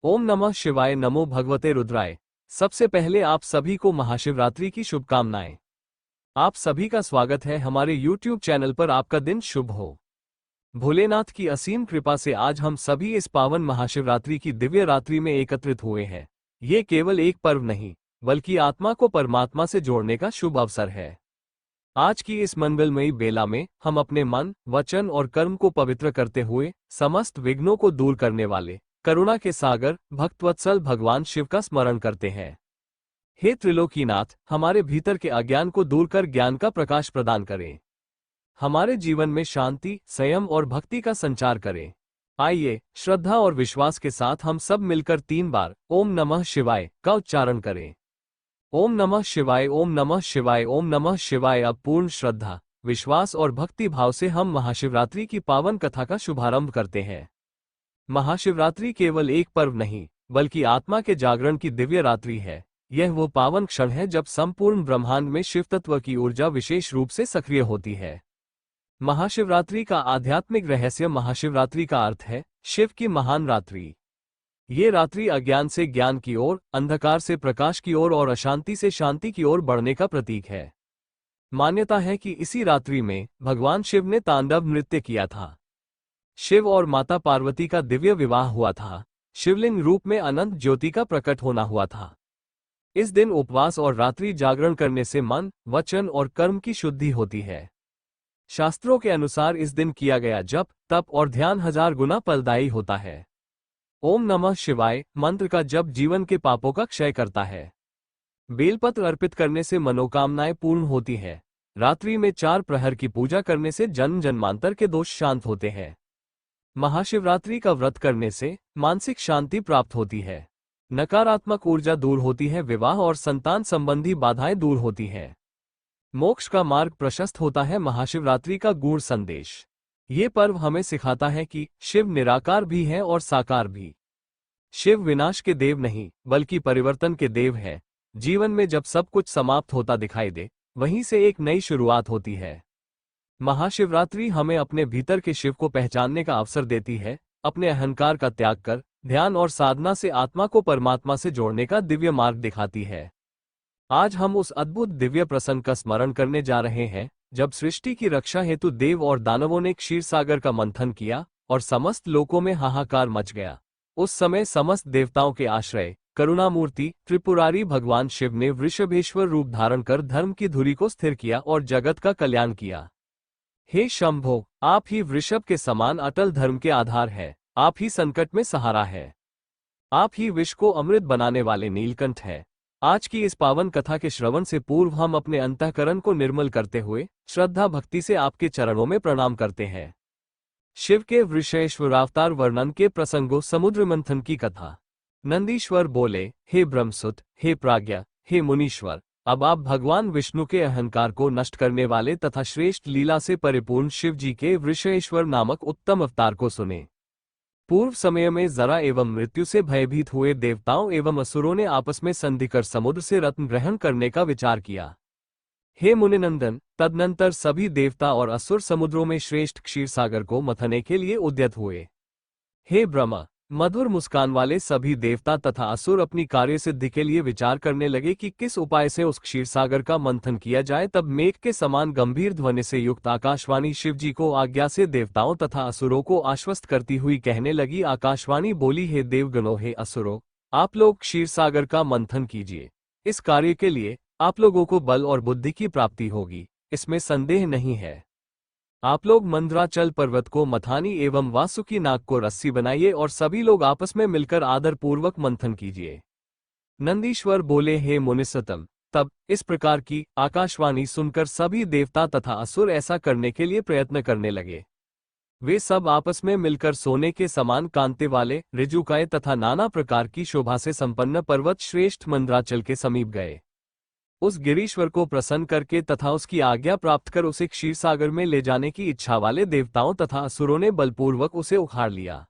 ओम नमः शिवाय। नमो भगवते रुद्राय। सबसे पहले आप सभी को महाशिवरात्रि की शुभकामनाएं। आप सभी का स्वागत है हमारे YouTube चैनल पर। आपका दिन शुभ हो। भोलेनाथ की असीम कृपा से आज हम सभी इस पावन महाशिवरात्रि की दिव्य रात्रि में एकत्रित हुए हैं। ये केवल एक पर्व नहीं, बल्कि आत्मा को परमात्मा से जोड़ने का शुभ अवसर है। आज की इस मंगलमयी बेला में हम अपने मन, वचन और कर्म को पवित्र करते हुए समस्त विघ्नों को दूर करने वाले करुणा के सागर भक्तवत्सल भगवान शिव का स्मरण करते हैं। हे त्रिलोकीनाथ, हमारे भीतर के अज्ञान को दूर कर ज्ञान का प्रकाश प्रदान करें। हमारे जीवन में शांति, संयम और भक्ति का संचार करें। आइए श्रद्धा और विश्वास के साथ हम सब मिलकर 3 बार ओम नमः शिवाय का उच्चारण करें। ओम नमः शिवाय, ओम नमः शिवाय, ओम नमः शिवाय। अब पूर्ण श्रद्धा, विश्वास और भक्ति भाव से हम महाशिवरात्रि की पावन कथा का शुभारंभ करते हैं। महाशिवरात्रि केवल एक पर्व नहीं, बल्कि आत्मा के जागरण की दिव्य रात्रि है। यह वो पावन क्षण है जब संपूर्ण ब्रह्मांड में शिव तत्व की ऊर्जा विशेष रूप से सक्रिय होती है। महाशिवरात्रि का आध्यात्मिक रहस्य। महाशिवरात्रि का अर्थ है शिव की महान रात्रि। ये रात्रि अज्ञान से ज्ञान की ओर, अंधकार से प्रकाश की ओर और अशांति से शांति की ओर बढ़ने का प्रतीक है। मान्यता है कि इसी रात्रि में भगवान शिव ने तांडव नृत्य किया था। शिव और माता पार्वती का दिव्य विवाह हुआ था। शिवलिंग रूप में अनंत ज्योति का प्रकट होना हुआ था। इस दिन उपवास और रात्रि जागरण करने से मन, वचन और कर्म की शुद्धि होती है। शास्त्रों के अनुसार इस दिन किया गया जप, तप और ध्यान 1000 गुना फलदायी होता है। ओम नमः शिवाय मंत्र का जप जीवन के पापों का क्षय करता है। बेलपत्र अर्पित करने से मनोकामनाएं पूर्ण होती है। रात्रि में 4 प्रहर की पूजा करने से जन्म जन्मांतर के दोष शांत होते हैं। महाशिवरात्रि का व्रत करने से मानसिक शांति प्राप्त होती है। नकारात्मक ऊर्जा दूर होती है। विवाह और संतान संबंधी बाधाएं दूर होती हैं। मोक्ष का मार्ग प्रशस्त होता है। महाशिवरात्रि का गूढ़ संदेश। ये पर्व हमें सिखाता है कि शिव निराकार भी है और साकार भी। शिव विनाश के देव नहीं, बल्कि परिवर्तन के देव है। जीवन में जब सब कुछ समाप्त होता दिखाई दे, वहीं से एक नई शुरुआत होती है। महाशिवरात्रि हमें अपने भीतर के शिव को पहचानने का अवसर देती है। अपने अहंकार का त्याग कर ध्यान और साधना से आत्मा को परमात्मा से जोड़ने का दिव्य मार्ग दिखाती है। आज हम उस अद्भुत दिव्य प्रसंग का स्मरण करने जा रहे हैं जब सृष्टि की रक्षा हेतु देव और दानवों ने क्षीरसागर का मंथन किया और समस्त लोकों में हाहाकार मच गया। उस समय समस्त देवताओं के आश्रय, करुणामूर्ति त्रिपुरारी भगवान शिव ने वृषभेश्वर रूप धारण कर धर्म की धुरी को स्थिर किया और जगत का कल्याण किया। हे शंभो, आप ही वृषभ के समान अटल धर्म के आधार है। आप ही संकट में सहारा है। आप ही विष को अमृत बनाने वाले नीलकंठ है। आज की इस पावन कथा के श्रवण से पूर्व हम अपने अंतःकरण को निर्मल करते हुए श्रद्धा भक्ति से आपके चरणों में प्रणाम करते हैं। शिव के वृषभेश्वरावतार वर्णन के प्रसंगों। समुद्र मंथन की कथा। नंदीश्वर बोले, हे ब्रह्मसुत, हे प्राज्ञ, हे मुनीश्वर, अब आप भगवान विष्णु के अहंकार को नष्ट करने वाले तथा श्रेष्ठ लीला से परिपूर्ण शिव जी के वृषभेश्वर नामक उत्तम अवतार को सुने। पूर्व समय में जरा एवं मृत्यु से भयभीत हुए देवताओं एवं असुरों ने आपस में संधि कर समुद्र से रत्न ग्रहण करने का विचार किया। हे मुनिनंदन, तदनंतर सभी देवता और असुर समुद्रों में श्रेष्ठ क्षीरसागर को मथने के लिए उद्यत हुए। हे ब्रह्मा, मधुर मुस्कान वाले सभी देवता तथा असुर अपनी कार्य सिद्धि के लिए विचार करने लगे कि किस उपाय से उस क्षीरसागर का मंथन किया जाए। तब मेघ के समान गंभीर ध्वनि से युक्त आकाशवाणी शिव जी को आज्ञा से देवताओं तथा असुरों को आश्वस्त करती हुई कहने लगी। आकाशवाणी बोली, हे देवगणों, हे असुरों, आप लोग क्षीरसागर का मंथन कीजिए। इस कार्य के लिए आप लोगों को बल और बुद्धि की प्राप्ति होगी, इसमें संदेह नहीं है। आप लोग मंद्राचल पर्वत को मथानी एवं वासुकी नाग को रस्सी बनाइए और सभी लोग आपस में मिलकर आदर पूर्वक मंथन कीजिए। नंदीश्वर बोले, हे मुनिसतम, तब इस प्रकार की आकाशवाणी सुनकर सभी देवता तथा असुर ऐसा करने के लिए प्रयत्न करने लगे। वे सब आपस में मिलकर सोने के समान कांति वाले, ऋजुकाय तथा नाना प्रकार की शोभा से संपन्न पर्वत श्रेष्ठ मंद्राचल के समीप गए। उस गिरीश्वर को प्रसन्न करके तथा उसकी आज्ञा प्राप्त कर उसे क्षीरसागर में ले जाने की इच्छा वाले देवताओं तथा असुरों ने बलपूर्वक उसे उखाड़ लिया।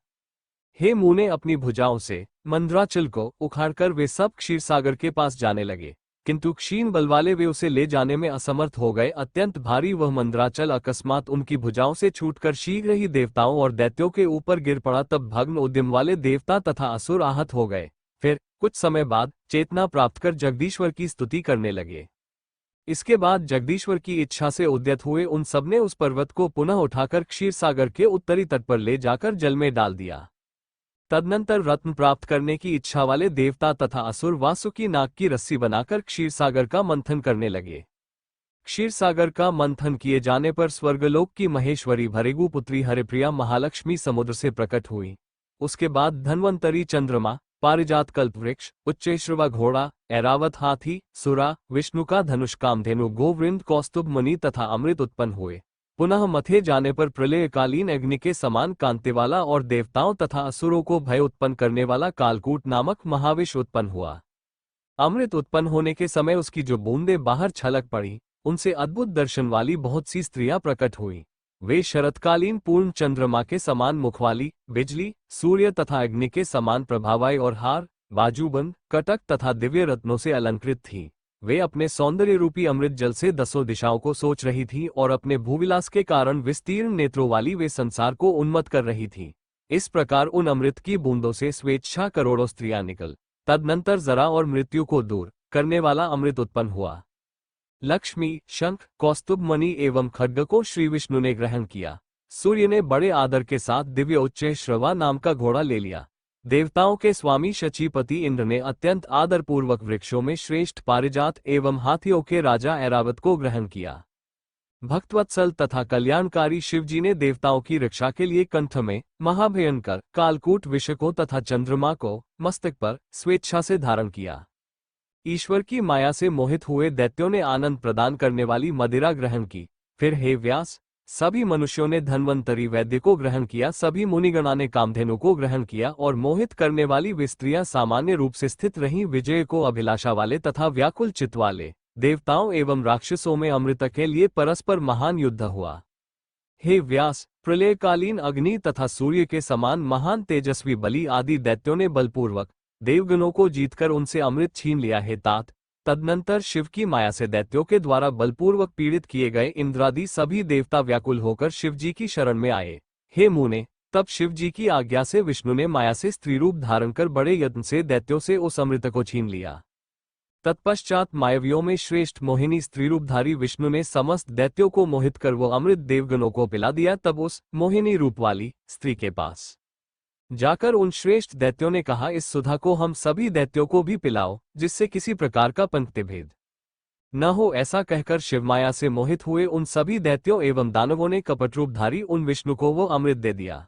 हे मुने, अपनी भुजाओं से मंद्राचल को उखाड़कर वे सब क्षीरसागर के पास जाने लगे। किंतु क्षीण बल वाले वे उसे ले जाने में असमर्थ हो गए। अत्यंत भारी वह मंदराचल अकस्मात उनकी भुजाओं से छूटकर शीघ्र ही देवताओं और दैत्यों के ऊपर गिर पड़ा। तब भग्न उद्यम वाले देवता तथा असुर आहत हो गए। फिर कुछ समय बाद चेतना प्राप्त कर जगदीश्वर की स्तुति करने लगे। इसके बाद जगदीश्वर की इच्छा से उद्यत हुए उन सबने उस पर्वत को पुनः उठाकर क्षीरसागर के उत्तरी तट पर ले जाकर जल में डाल दिया। तदनंतर रत्न प्राप्त करने की इच्छा वाले देवता तथा असुर वासुकी नाग की रस्सी बनाकर क्षीरसागर का मंथन करने लगे। क्षीरसागर का मंथन किए जाने पर स्वर्गलोक की महेश्वरी भृगु पुत्री हरिप्रिया महालक्ष्मी समुद्र से प्रकट हुई। उसके बाद धन्वंतरी चंद्रमा, पारिजात कल्पवृक्ष, उच्चैश्रवा घोड़ा, ऐरावत हाथी, सुरा, विष्णु का धनुष, कामधेनु, गोवृंद, कौस्तुभ मुनि तथा अमृत उत्पन्न हुए। पुनः मथे जाने पर प्रलयकालीन अग्नि के समान कांति वाला और देवताओं तथा असुरों को भय उत्पन्न करने वाला कालकूट नामक महाविष उत्पन्न हुआ। अमृत उत्पन्न होने के समय उसकी जो बूंदें बाहर छलक पड़ी, उनसे अद्भुत दर्शन वाली बहुत सी स्त्रियां प्रकट हुई। वे शरतकालीन पूर्ण चंद्रमा के समान मुख वाली, बिजली, सूर्य तथा अग्नि के समान प्रभावाई और हार, बाजूबंद, कटक तथा दिव्य रत्नों से अलंकृत थीं। वे अपने सौंदर्य रूपी अमृत जल से दसों दिशाओं को सोच रही थीं और अपने भूविलास के कारण विस्तीर्ण नेत्रों वाली वे संसार को उन्मत्त कर रही थीं। इस प्रकार उन अमृत की बूंदों से स्वेच्छा करोड़ों स्त्रियां निकल। तदनंतर जरा और मृत्यु को दूर करने वाला अमृत उत्पन्न हुआ। लक्ष्मी, शंख, कौस्तुभ मणि एवं खड्ग को श्री विष्णु ने ग्रहण किया। सूर्य ने बड़े आदर के साथ दिव्य उच्चैश्रवा नाम का घोड़ा ले लिया। देवताओं के स्वामी शचीपति इंद्र ने अत्यंत आदरपूर्वक वृक्षों में श्रेष्ठ पारिजात एवं हाथियों के राजा ऐरावत को ग्रहण किया। भक्तवत्सल तथा कल्याणकारी शिवजी ने देवताओं की रक्षा के लिए कंठ में महाभयंकर कालकूट विष को तथा चंद्रमा को मस्तक पर स्वेच्छा से धारण किया। ईश्वर की माया से मोहित हुए दैत्यों ने आनंद प्रदान करने वाली मदिरा ग्रहण की। फिर हे व्यास, सभी मनुष्यों ने धन्वंतरी वैद्य को ग्रहण किया। सभी मुनिगणा ने कामधेनु को ग्रहण किया और मोहित करने वाली वे स्त्रियां सामान्य रूप से स्थित रहीं। विजय को अभिलाषा वाले तथा व्याकुल चित्त वाले देवताओं एवं राक्षसों में अमृत के लिए परस्पर महान युद्ध हुआ। हे व्यास, प्रलयकालीन अग्नि तथा सूर्य के समान महान तेजस्वी बलि आदि दैत्यों ने बलपूर्वक देवगणों को जीतकर उनसे अमृत छीन लिया है। तात तदनंतर शिव की माया से दैत्यों के द्वारा बलपूर्वक पीड़ित किए गए इंद्रादि सभी देवता व्याकुल होकर शिवजी की शरण में आए। हे मुने, तब शिवजी की आज्ञा से विष्णु ने माया से स्त्री रूप धारण कर बड़े यत्न से दैत्यों से उस अमृत को छीन लिया। तत्पश्चात मायावियों में श्रेष्ठ मोहिनी स्त्री रूपधारी विष्णु ने समस्त दैत्यों को मोहित कर वो अमृत देवगणों को पिला दिया। तब उस मोहिनी रूप वाली स्त्री के पास जाकर उन श्रेष्ठ दैत्यों ने कहा, इस सुधा को हम सभी दैत्यों को भी पिलाओ, जिससे किसी प्रकार का पंक्तिभेद न हो। ऐसा कहकर शिवमाया से मोहित हुए उन सभी दैत्यों एवं दानवों ने कपट रूपधारी उन विष्णु को वो अमृत दे दिया।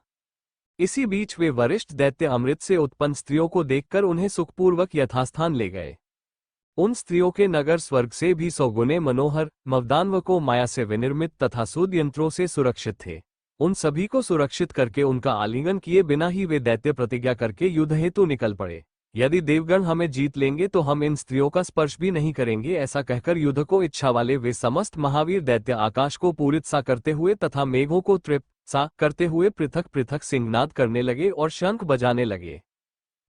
इसी बीच वे वरिष्ठ दैत्य अमृत से उत्पन्न स्त्रियों को देखकर उन्हें सुखपूर्वक यथास्थान ले गए। उन स्त्रियों के नगर स्वर्ग से भी 100 गुने मनोहर, मवदान्व को माया से विनिर्मित तथा सूद यंत्रों से सुरक्षित थे। उन सभी को सुरक्षित करके उनका आलिंगन किए बिना ही वे दैत्य प्रतिज्ञा करके युद्ध हेतु निकल पड़े। यदि देवगण हमें जीत लेंगे तो हम इन स्त्रियों का स्पर्श भी नहीं करेंगे। ऐसा कहकर युद्ध को इच्छा वाले वे समस्त महावीर दैत्य आकाश को पूरित सा करते हुए तथा मेघों को तृप्त सा करते हुए पृथक पृथक सिंहनाद करने लगे और शंख बजाने लगे।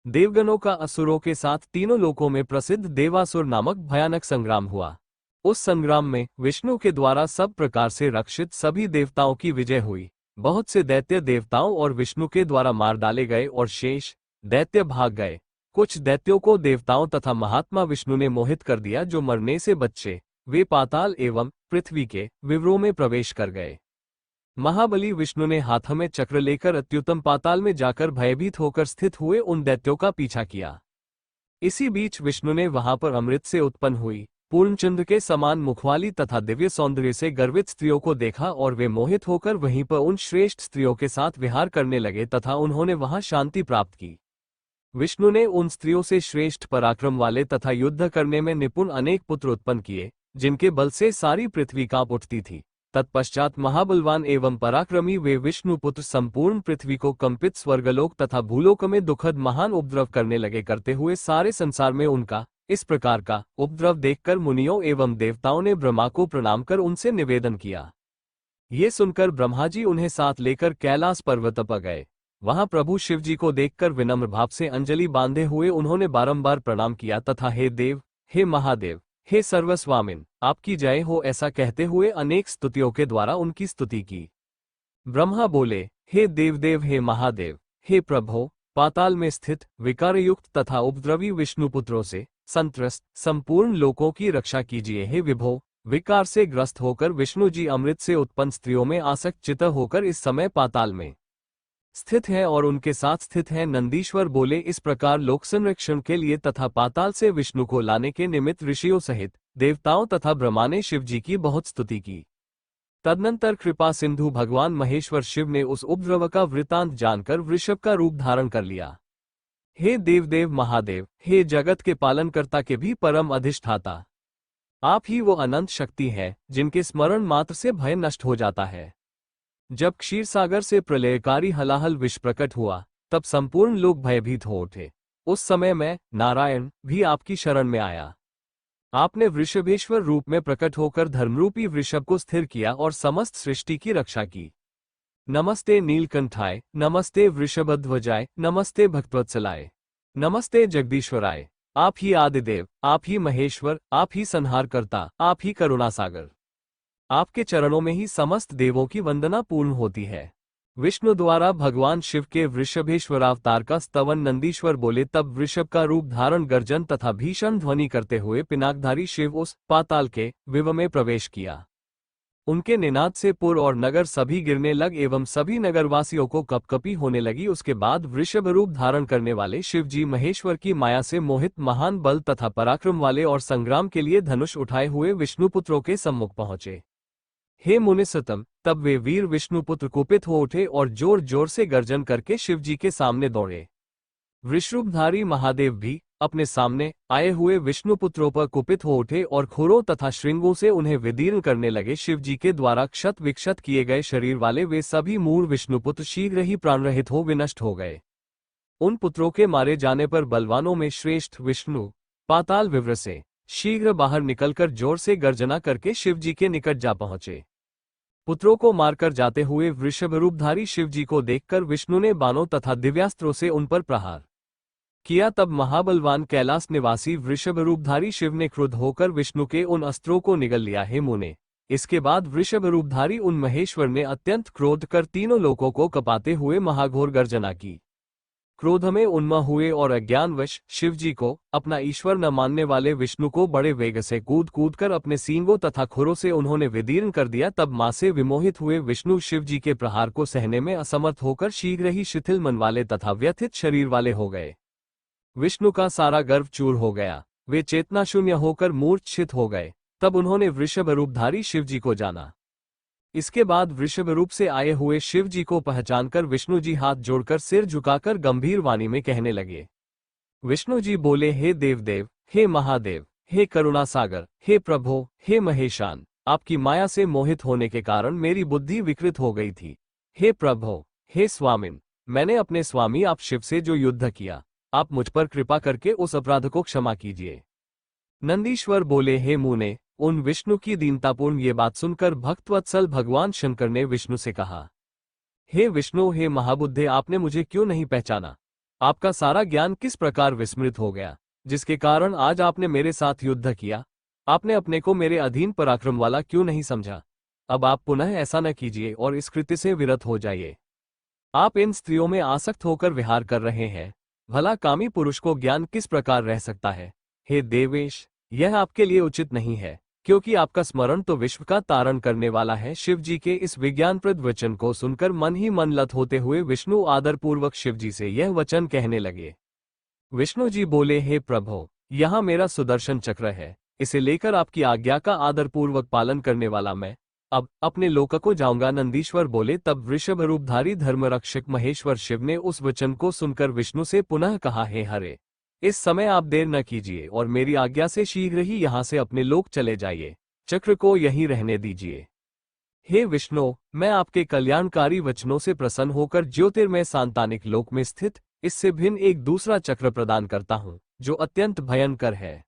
देवगणों का असुरों के साथ तीनों लोकों में प्रसिद्ध देवासुर नामक भयानक संग्राम हुआ। उस संग्राम में विष्णु के द्वारा सब प्रकार से रक्षित सभी देवताओं की विजय हुई। बहुत से दैत्य देवताओं और विष्णु के द्वारा मार डाले गए और शेष दैत्य भाग गए। कुछ दैत्यों को देवताओं तथा महात्मा विष्णु ने मोहित कर दिया, जो मरने से बचे वे पाताल एवं पृथ्वी के विवरों में प्रवेश कर गए। महाबली विष्णु ने हाथ में चक्र लेकर अत्युत्तम पाताल में जाकर भयभीत होकर स्थित हुए उन दैत्यों का पीछा किया। इसी बीच विष्णु ने वहां पर अमृत से उत्पन्न हुई पूर्णचंद्र के समान मुखवाली तथा दिव्य सौंदर्य से गर्वित स्त्रियों को देखा और वे मोहित होकर वहीं पर उन श्रेष्ठ स्त्रियों के साथ विहार करने लगे तथा उन्होंने वहां शांति प्राप्त की। विष्णु ने उन स्त्रियों से श्रेष्ठ पराक्रम वाले तथा युद्ध करने में निपुण अनेक पुत्र उत्पन्न किए, जिनके बल से सारी पृथ्वी कांप उठती थी। तत्पश्चात महाबलवान एवं पराक्रमी वे विष्णु पुत्र संपूर्ण पृथ्वी को कंपित स्वर्गलोक तथा भूलोक में दुखद महान उपद्रव करने लगे। करते हुए सारे संसार में उनका इस प्रकार का उपद्रव देखकर मुनियों एवं देवताओं ने ब्रह्मा को प्रणाम कर उनसे निवेदन किया। ये सुनकर ब्रह्मा जी उन्हें साथ लेकर कैलाश पर्वत पर गए। वहां प्रभु शिवजी को देखकर विनम्र भाव से अंजलि बांधे हुए उन्होंने बारंबार प्रणाम किया तथा हे देव, हे महादेव, हे सर्वस्वामिन, आपकी जय हो, ऐसा कहते हुए अनेक स्तुतियों के द्वारा उनकी स्तुति की। ब्रह्मा बोले, हे देवदेव, हे महादेव, हे प्रभो, पाताल में स्थित विकारयुक्त तथा उपद्रवी विष्णुपुत्रों से संत्रस्त संपूर्ण लोकों की रक्षा कीजिए। हे विभो, विकार से ग्रस्त होकर विष्णु जी अमृत से उत्पन्न स्त्रियों में आसक्त चित्त होकर इस समय पाताल में स्थित है और उनके साथ स्थित है। नंदीश्वर बोले, इस प्रकार लोक संरक्षण के लिए तथा पाताल से विष्णु को लाने के निमित्त ऋषियों सहित देवताओं तथा ब्रह्मा ने शिव जी की बहुत स्तुति की। तदनंतर कृपा सिंधु भगवान महेश्वर शिव ने उस उपद्रव का वृतांत जानकर वृषभ का रूप धारण कर लिया। हे देवदेव महादेव, हे जगत के पालनकर्ता के भी परम अधिष्ठाता, आप ही वो अनंत शक्ति है जिनके स्मरण मात्र से भय नष्ट हो जाता है। जब क्षीरसागर से प्रलयकारी हलाहल विष प्रकट हुआ तब संपूर्ण लोग भयभीत हो उठे। उस समय मैं नारायण भी आपकी शरण में आया। आपने वृषभेश्वर रूप में प्रकट होकर धर्मरूपी वृषभ को स्थिर किया और समस्त सृष्टि की रक्षा की। नमस्ते नीलकंठाय, नमस्ते वृषभध्वजाय, नमस्ते भक्तवत्सलाय, नमस्ते जगदीश्वराय। आप ही आदिदेव, आप ही महेश्वर, आप ही संहारकर्ता, आप ही करुणासागर। आपके चरणों में ही समस्त देवों की वंदना पूर्ण होती है। विष्णु द्वारा भगवान शिव के वृषभेश्वरावतार का स्तवन नंदीश्वर बोले, तब वृषभ का रूप धारण गर्जन तथा भीषण ध्वनि करते हुए पिनाकधारी शिव उस पाताल के विव में प्रवेश किया। उनके निनाद से पुर और नगर सभी गिरने लग एवं सभी नगरवासियों को कपकपी होने लगी। उसके बाद वृषभ रूप धारण करने वाले शिव जी महेश्वर की माया से मोहित महान बल तथा पराक्रम वाले और संग्राम के लिए धनुष उठाए हुए विष्णुपुत्रों के सम्मुख पहुंचे। हे मुनिसतम, तब वे वीर विष्णुपुत्र कुपित हो उठे और जोर जोर से गर्जन करके शिव जी के सामने दौड़े। वृषभधारी महादेव भी अपने सामने आए हुए विष्णुपुत्रों पर कुपित हो उठे और खुरों तथा श्रृंगों से उन्हें विदीर्ण करने लगे। शिव जी के द्वारा क्षत विक्षत किए गए शरीर वाले वे सभी मूढ़ विष्णुपुत्र शीघ्र ही प्राणरहित हो विनष्ट हो गए। उन पुत्रों के मारे जाने पर बलवानों में श्रेष्ठ विष्णु पाताल विवृ से शीघ्र बाहर निकलकर जोर से गर्जना करके शिव जी के निकट जा पहुंचे। पुत्रों को मारकर जाते हुए वृषभ रूपधारी शिव जी को देखकर विष्णु ने बाणों तथा दिव्यास्त्रों से उन पर प्रहार किया। तब महाबलवान कैलाश निवासी वृषभ रूपधारी शिव ने क्रुद्ध होकर विष्णु के उन अस्त्रों को निगल लिया। हे मुने, इसके बाद वृषभ रूपधारी उन महेश्वर ने अत्यंत क्रोध कर तीनों लोकों को कपाते हुए महाघोर गर्जना की। क्रोध में उन्मत्त हुए और अज्ञानवश शिव जी को अपना ईश्वर न मानने वाले विष्णु को बड़े वेग से कूद कूद कर अपने सींगों तथा खुरों से उन्होंने विदीर्ण कर दिया। तब मां से विमोहित हुए विष्णु शिव जी के प्रहार को सहने में असमर्थ होकर शीघ्र ही शिथिल मन वाले तथा व्यथित शरीर वाले हो गए। विष्णु का सारा गर्व चूर हो गया, वे चेतना शून्य होकर मूर्छित हो गए। तब उन्होंने वृषभ रूपधारी शिव जी को जाना। इसके बाद वृषभ रूप से आए हुए शिव जी को पहचानकर विष्णु जी हाथ जोड़कर सिर झुकाकर गंभीर वाणी में कहने लगे। विष्णु जी बोले, हे देवदेव, हे महादेव, हे करुणासागर, हे प्रभो, हे महेशान, आपकी माया से मोहित होने के कारण मेरी बुद्धि विकृत हो गई थी। हे प्रभो, हे स्वामिन, मैंने अपने स्वामी आप शिव से जो युद्ध किया, आप मुझ पर कृपा करके उस अपराध को क्षमा कीजिए। नंदीश्वर बोले, हे मुने, उन विष्णु की दीनतापूर्ण ये बात सुनकर भक्तवत्सल भगवान शंकर ने विष्णु से कहा, हे विष्णु, हे महाबुद्धे, आपने मुझे क्यों नहीं पहचाना? आपका सारा ज्ञान किस प्रकार विस्मृत हो गया, जिसके कारण आज आपने मेरे साथ युद्ध किया? आपने अपने को मेरे अधीन पराक्रम वाला क्यों नहीं समझा? अब आप पुनः ऐसा न कीजिए और इस कृत्य से विरत हो जाइए। आप इन स्त्रियों में आसक्त होकर विहार कर रहे हैं। भला कामी पुरुष को ज्ञान किस प्रकार रह सकता है? हे देवेश, यह आपके लिए उचित नहीं है, क्योंकि आपका स्मरण तो विश्व का तारण करने वाला है। शिव जी के इस विज्ञानप्रद वचन को सुनकर मन ही मन लत होते हुए विष्णु आदरपूर्वक शिव जी से यह वचन कहने लगे। विष्णु जी बोले, हे प्रभो, यहाँ मेरा सुदर्शन चक्र है, इसे लेकर आपकी आज्ञा का आदरपूर्वक पालन करने वाला मैं अब अपने लोक को जाऊंगा। नंदीश्वर बोले। तब वृषभ रूपधारी धर्मरक्षक महेश्वर शिव ने उस वचन को सुनकर विष्णु से पुनः कहा, हे हरे, इस समय आप देर न कीजिए और मेरी आज्ञा से शीघ्र ही यहाँ से अपने लोक चले जाइए, चक्र को यहीं रहने दीजिए। हे विष्णु, मैं आपके कल्याणकारी वचनों से प्रसन्न होकर ज्योतिर्मय सांतानिक लोक में स्थित इससे भिन्न एक दूसरा चक्र प्रदान करता हूँ, जो अत्यंत भयंकर है।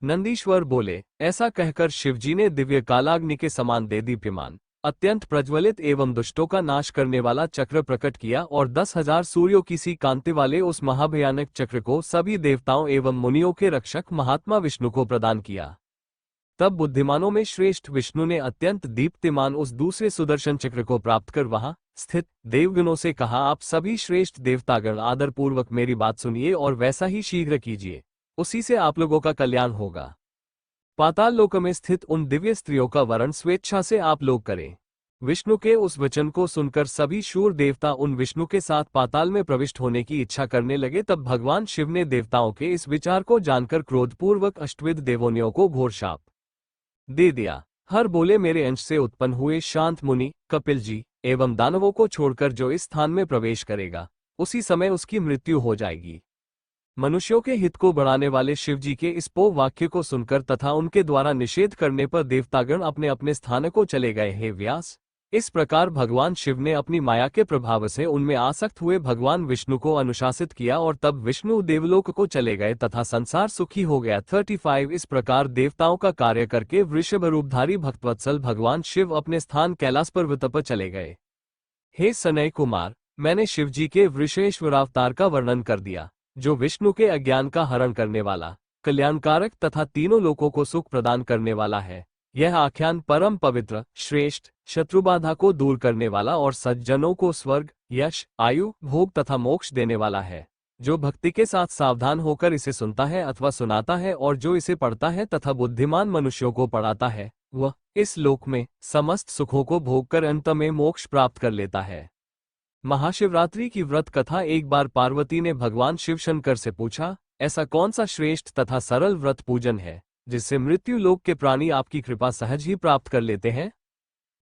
नंदीश्वर बोले। ऐसा कहकर शिवजी ने दिव्य कालाग्नि के समान देदीप्यमान अत्यंत प्रज्वलित एवं दुष्टों का नाश करने वाला चक्र प्रकट किया और 10,000 सूर्यों की सी कांति वाले उस महाभयानक चक्र को सभी देवताओं एवं मुनियों के रक्षक महात्मा विष्णु को प्रदान किया। तब बुद्धिमानों में श्रेष्ठ विष्णु ने अत्यंत दीप्तिमान उस दूसरे सुदर्शन चक्र को प्राप्त कर वहां स्थित देवगणों से कहा, आप सभी श्रेष्ठ देवतागण आदरपूर्वक मेरी बात सुनिए और वैसा ही शीघ्र कीजिए, उसी से आप लोगों का कल्याण होगा। पाताल लोक में स्थित उन दिव्य स्त्रियों का वर्ण स्वेच्छा से आप लोग करें। विष्णु के उस वचन को सुनकर सभी शूर देवता उन विष्णु के साथ पाताल में प्रविष्ट होने की इच्छा करने लगे। तब भगवान शिव ने देवताओं के इस विचार को जानकर क्रोधपूर्वक अष्टविध देवोनियों को घोर शाप दे दिया। हर बोले, मेरे अंश से उत्पन्न हुए शांत मुनि कपिल जी एवं दानवों को छोड़कर जो इस स्थान में प्रवेश करेगा, उसी समय उसकी मृत्यु हो जाएगी। मनुष्यों के हित को बढ़ाने वाले शिवजी के इस पो वाक्य को सुनकर तथा उनके द्वारा निषेध करने पर देवतागण अपने अपने स्थान को चले गए। हे व्यास, इस प्रकार भगवान शिव ने अपनी माया के प्रभाव से उनमें आसक्त हुए भगवान विष्णु को अनुशासित किया और तब विष्णु देवलोक को चले गए तथा संसार सुखी हो गया। 35 इस प्रकार देवताओं का कार्य करके वृषभ रूपधारी भक्तवत्सल भगवान शिव अपने स्थान कैलाश पर्वत पर चले गए। हे सनय कुमार, मैंने शिवजी के वृषेश्वरावतार का वर्णन कर दिया, जो विष्णु के अज्ञान का हरण करने वाला, कल्याणकारक तथा तीनों लोकों को सुख प्रदान करने वाला है। यह आख्यान परम पवित्र, श्रेष्ठ, शत्रुबाधा को दूर करने वाला और सज्जनों को स्वर्ग, यश, आयु, भोग तथा मोक्ष देने वाला है। जो भक्ति के साथ सावधान होकर इसे सुनता है अथवा सुनाता है और जो इसे पढ़ता है तथा बुद्धिमान मनुष्यों को पढ़ाता है, वह इस लोक में समस्त सुखों को भोग कर अंत में मोक्ष प्राप्त कर लेता है। महाशिवरात्रि की व्रत कथा। एक बार पार्वती ने भगवान शिव शंकर से पूछा, ऐसा कौन सा श्रेष्ठ तथा सरल व्रत पूजन है जिससे मृत्यु लोक के प्राणी आपकी कृपा सहज ही प्राप्त कर लेते हैं?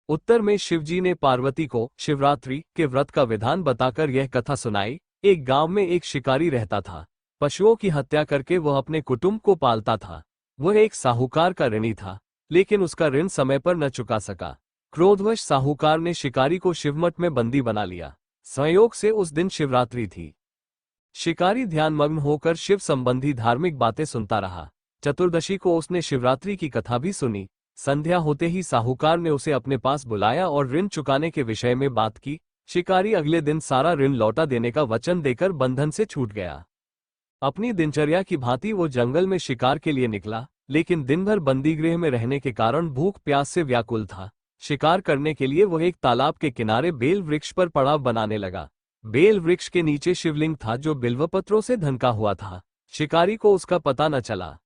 उत्तर में शिवजी ने पार्वती को शिवरात्रि के व्रत का विधान बताकर यह कथा सुनाई। एक गांव में एक शिकारी रहता था। पशुओं की हत्या करके वह अपने कुटुंब को पालता था। वह एक साहूकार का ऋणी था, लेकिन उसका ऋण समय पर न चुका सका। क्रोधवश साहूकार ने शिकारी को शिवमठ में बंदी बना लिया। संयोग से उस दिन शिवरात्रि थी। शिकारी ध्यानमग्न होकर शिव संबंधी धार्मिक बातें सुनता रहा। चतुर्दशी को उसने शिवरात्रि की कथा भी सुनी। संध्या होते ही साहूकार ने उसे अपने पास बुलाया और ऋण चुकाने के विषय में बात की। शिकारी अगले दिन सारा ऋण लौटा देने का वचन देकर बंधन से छूट गया। अपनी दिनचर्या की भांति वो जंगल में शिकार के लिए निकला, लेकिन दिन भर बंदीगृह में रहने के कारण भूख प्यास से व्याकुल था। शिकार करने के लिए वह एक तालाब के किनारे बेल वृक्ष पर पड़ाव बनाने लगा। बेल वृक्ष के नीचे शिवलिंग था जो बिल्वपत्रों से ढंका हुआ था। शिकारी को उसका पता न चला।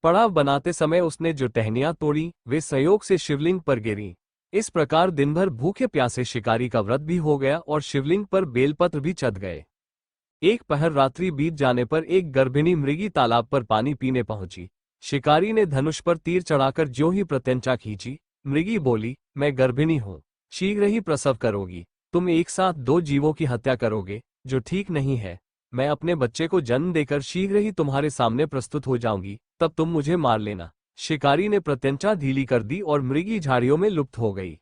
पड़ाव बनाते समय उसने जो टहनियां तोड़ी वे संयोग से शिवलिंग पर गिरी। इस प्रकार दिन भर भूखे प्यासे शिकारी का व्रत भी हो गया और शिवलिंग पर बेलपत्र भी चढ़ गए। एक पहर रात्रि बीत जाने पर एक गर्भिणी मृगी तालाब पर पानी पीने पहुंची। शिकारी ने धनुष पर तीर चढ़ाकर ज्यों ही प्रत्यंचा खींची, मृगी बोली, मैं गर्भिणी हूं, शीघ्र ही प्रसव करोगी। तुम एक साथ दो जीवों की हत्या करोगे, जो ठीक नहीं है। मैं अपने बच्चे को जन्म देकर शीघ्र ही तुम्हारे सामने प्रस्तुत हो जाऊंगी, तब तुम मुझे मार लेना। शिकारी ने प्रत्यंचा ढीली कर दी और मृगी झाड़ियों में लुप्त हो गई।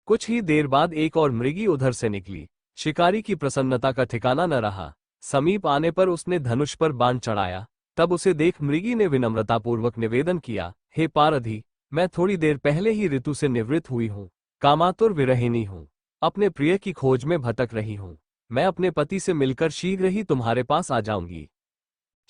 कुछ ही देर बाद एक और मृगी उधर से निकली। शिकारी की प्रसन्नता का ठिकाना न रहा। समीप आने पर उसने धनुष पर बाण चढ़ाया। तब उसे देख मृगी ने विनम्रतापूर्वक निवेदन किया, हे पारधी, मैं थोड़ी देर पहले ही ऋतु से निवृत्त हुई हूँ, कामातुर विरहिणी हूँ, अपने प्रिय की खोज में भटक रही हूँ। मैं अपने पति से मिलकर शीघ्र ही तुम्हारे पास आ जाऊंगी।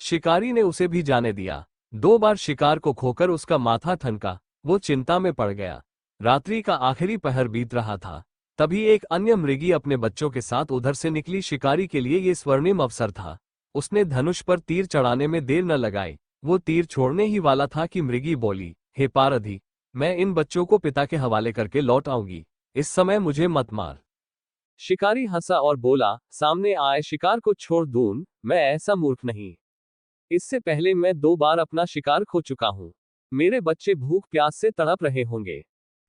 शिकारी ने उसे भी जाने दिया। 2 बार शिकार को खोकर उसका माथा ठनका। वो चिंता में पड़ गया। रात्रि का आखिरी पहर बीत रहा था। तभी एक अन्य मृगी अपने बच्चों के साथ उधर से निकली। शिकारी के लिए ये स्वर्णिम अवसर था। उसने धनुष पर तीर चढ़ाने में देर न लगाई। वो तीर छोड़ने ही वाला था कि मृगी बोली, हे पारधी, मैं इन बच्चों को पिता के हवाले करके लौट आऊंगी, इस समय मुझे मत मार। शिकारी हंसा और बोला, सामने आए शिकार को छोड़ दूं, मैं ऐसा मूर्ख नहीं। इससे पहले मैं 2 बार अपना शिकार खो चुका हूं। मेरे बच्चे भूख प्यास से तड़प रहे होंगे।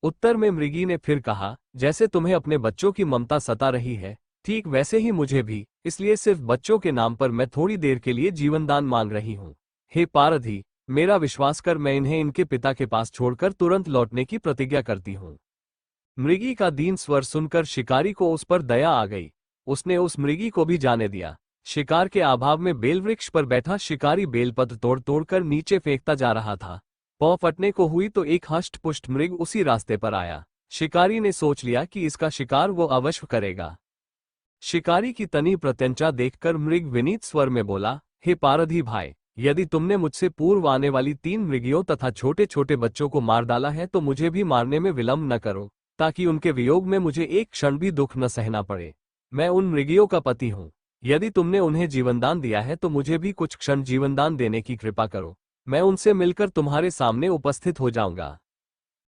उत्तर में मृगी ने फिर कहा, जैसे तुम्हें अपने बच्चों की ममता सता रही है, ठीक वैसे ही मुझे भी, इसलिए सिर्फ बच्चों के नाम पर मैं थोड़ी देर के लिए जीवनदान मांग रही हूं। हे पारधी, मेरा विश्वास कर, मैं इन्हें इनके पिता के पास छोड़कर तुरंत लौटने की प्रतिज्ञा करती हूं। मृगी का दीन स्वर सुनकर शिकारी को उस पर दया आ गई। उसने उस मृगी को भी जाने दिया। शिकार के अभाव में बेलवृक्ष पर बैठा शिकारी बेलपत्र तोड़ तोड़कर नीचे फेंकता जा रहा था। पौ फटने को हुई तो एक हष्ट-पुष्ट मृग उसी रास्ते पर आया। शिकारी ने सोच लिया कि इसका शिकार वो अवश्य करेगा। शिकारी की तनी प्रत्यंचा देखकर मृग विनीत स्वर में बोला, हे पारधी भाई, यदि तुमने मुझसे पूर्व आने वाली 3 मृगियों तथा छोटे छोटे बच्चों को मार डाला है तो मुझे भी मारने में विलंब न करो, ताकि उनके वियोग में मुझे एक क्षण भी दुख न सहना पड़े। मैं उन मृगियों का पति हूँ। यदि तुमने उन्हें जीवनदान दिया है तो मुझे भी कुछ क्षण जीवनदान देने की कृपा करो। मैं उनसे मिलकर तुम्हारे सामने उपस्थित हो जाऊंगा।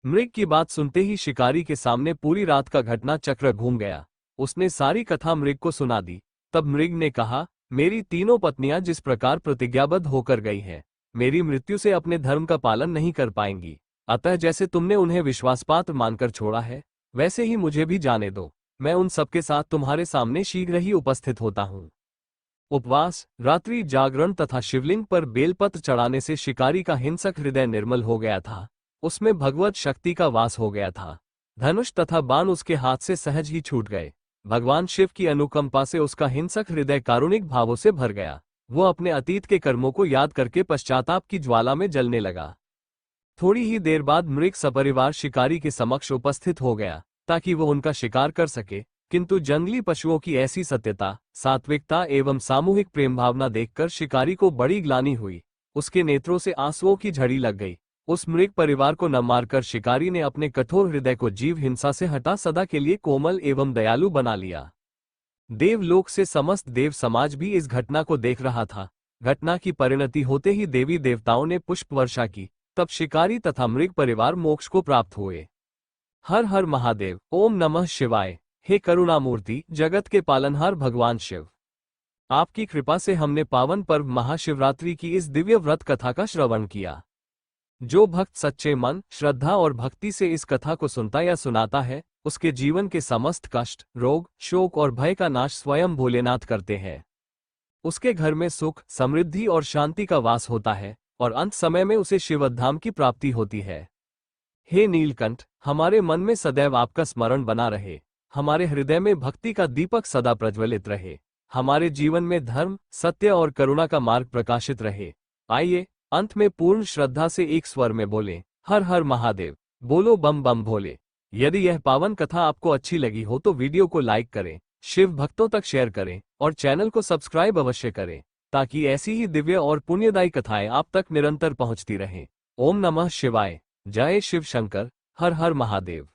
मृग की बात सुनते ही शिकारी के सामने पूरी रात का घटना चक्र घूम गया। उसने सारी कथा मृग को सुना दी। तब मृग ने कहा, मेरी तीनों पत्नियां जिस प्रकार प्रतिज्ञाबद्ध होकर गई हैं, मेरी मृत्यु से अपने धर्म का पालन नहीं कर पाएंगी। अतः जैसे तुमने उन्हें विश्वासपात्र मानकर छोड़ा है, वैसे ही मुझे भी जाने दो। मैं उन सबके साथ तुम्हारे सामने शीघ्र ही उपस्थित होता हूँ। उपवास, रात्रि जागरण तथा शिवलिंग पर बेलपत्र चढ़ाने से शिकारी का हिंसक हृदय निर्मल हो गया था। उसमें भगवत शक्ति का वास हो गया था। धनुष तथा बाण उसके हाथ से सहज ही छूट गए। भगवान शिव की अनुकंपा से उसका हिंसक हृदय कारुणिक भावों से भर गया। वो अपने अतीत के कर्मों को याद करके पश्चाताप की ज्वाला में जलने लगा। थोड़ी ही देर बाद मृग सपरिवार शिकारी के समक्ष उपस्थित हो गया, ताकि वो उनका शिकार कर सके। किंतु जंगली पशुओं की ऐसी सत्यता, सात्विकता एवं सामूहिक प्रेम भावना देखकर शिकारी को बड़ी ग्लानि हुई। उसके नेत्रों से आंसुओं की झड़ी लग गई। उस मृग परिवार को न मारकर शिकारी ने अपने कठोर हृदय को जीव हिंसा से हटा सदा के लिए कोमल एवं दयालु बना लिया। देवलोक से समस्त देव समाज भी इस घटना को देख रहा था। घटना की परिणति होते ही देवी देवताओं ने पुष्प वर्षा की। तब शिकारी तथा मृग परिवार मोक्ष को प्राप्त हुए। हर हर महादेव। ओम नमः शिवाय। हे करुणामूर्ति, जगत के पालनहार भगवान शिव, आपकी कृपा से हमने पावन पर्व महाशिवरात्रि की इस दिव्य व्रत कथा का श्रवण किया। जो भक्त सच्चे मन, श्रद्धा और भक्ति से इस कथा को सुनता या सुनाता है, उसके जीवन के समस्त कष्ट, रोग, शोक और भय का नाश स्वयं भोलेनाथ करते हैं। उसके घर में सुख, समृद्धि और शांति का वास होता है और अंत समय में उसे शिवधाम की प्राप्ति होती है। हे नीलकंठ, हमारे मन में सदैव आपका स्मरण बना रहे। हमारे हृदय में भक्ति का दीपक सदा प्रज्वलित रहे। हमारे जीवन में धर्म, सत्य और करुणा का मार्ग प्रकाशित रहे। आइए अंत में पूर्ण श्रद्धा से एक स्वर में बोलें, हर हर महादेव। बोलो बम बम भोले। यदि यह पावन कथा आपको अच्छी लगी हो तो वीडियो को लाइक करें, शिव भक्तों तक शेयर करें और चैनल को सब्सक्राइब अवश्य करें, ताकि ऐसी ही दिव्य और पुण्यदायी कथाएं आप तक निरंतर पहुंचती रहें। ओम नमः शिवाय। जय शिव शंकर। हर हर महादेव।